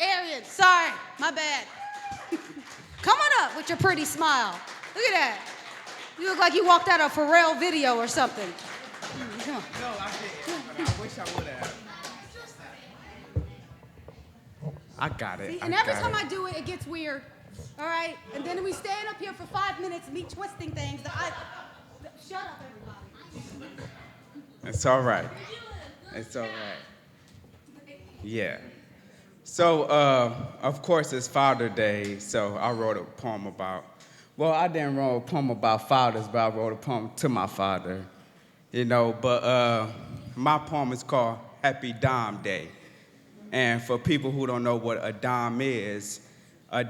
Aryan, sorry, my bad. Come on up with your pretty smile. Look at that. You look like you walked out a Pharrell video or something. Come on. No, I didn't, but I wish I would have. I got it. See, and every time I do it, it gets weird. All right? And then we stand up here for 5 minutes, me twisting things. Shut up, everybody. It's all right. It's all right. Yeah. So, of course, it's Father's Day, so I wrote a poem about, well, I didn't write a poem about fathers, but I wrote a poem to my father, but my poem is called Happy Dime Day. And for people who don't know what a dime is a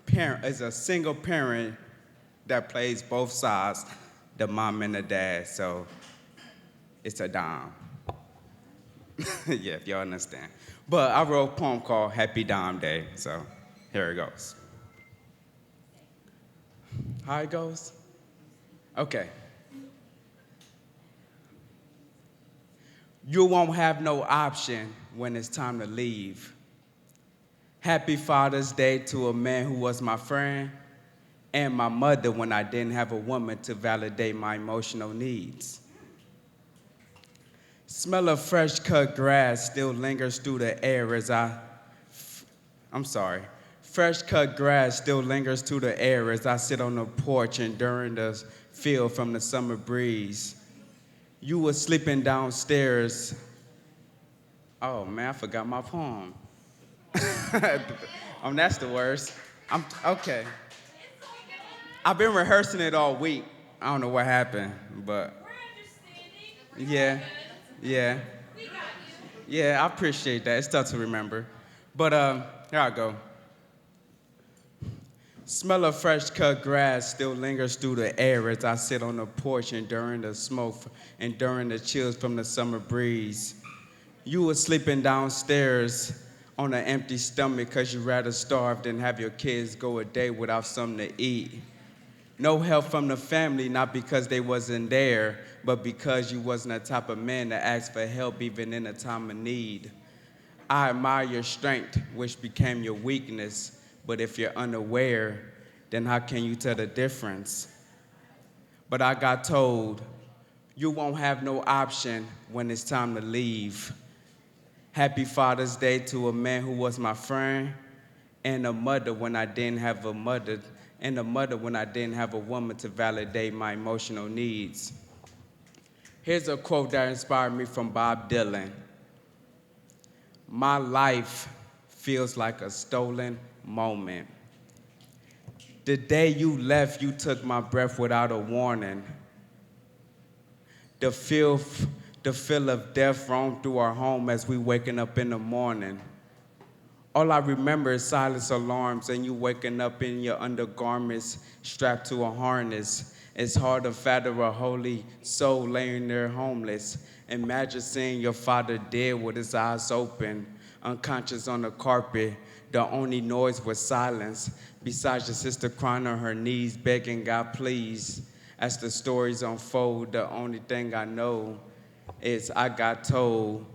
parent, is a single parent that plays both sides, the mom and the dad, so it's a dime. Yeah, if y'all understand. But I wrote a poem called Happy Dime Day, so here it goes. How it goes? Okay. You won't have no option when it's time to leave. Happy Father's Day to a man who was my friend and my mother when I didn't have a woman to validate my emotional needs. Smell of fresh cut grass still lingers through the air as Fresh cut grass still lingers through the air as I sit on the porch enduring the feel from the summer breeze. You were sleeping downstairs. Oh man, I forgot my poem. That's the worst. Okay. I've been rehearsing it all week. I don't know what happened, but yeah. Yeah, I appreciate that. It's tough to remember. But here I go. Smell of fresh cut grass still lingers through the air as I sit on the porch enduring the smoke and during the chills from the summer breeze. You were sleeping downstairs on an empty stomach because you'd rather starve than have your kids go a day without something to eat. No help from the family, not because they wasn't there, but because you wasn't the type of man to ask for help even in a time of need. I admire your strength, which became your weakness, but if you're unaware, then how can you tell the difference? But I got told, you won't have no option when it's time to leave. Happy Father's Day to a man who was my friend and a mother when I didn't have a mother, and a mother when I didn't have a woman to validate my emotional needs. Here's a quote that inspired me from Bob Dylan. My life feels like a stolen moment. The day you left, you took my breath without a warning. The feel of death roamed through our home as we waking up in the morning. All I remember is silence alarms and you waking up in your undergarments strapped to a harness. It's hard to fathom a holy soul laying there homeless. Imagine seeing your father dead with his eyes open, unconscious on the carpet. The only noise was silence, besides your sister crying on her knees, begging God please. As the stories unfold, the only thing I know is I got told,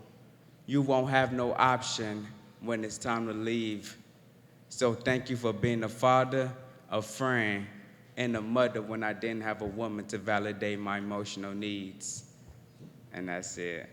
you won't have no option when it's time to leave. So thank you for being a father, a friend, and a mother when I didn't have a woman to validate my emotional needs. And that's it.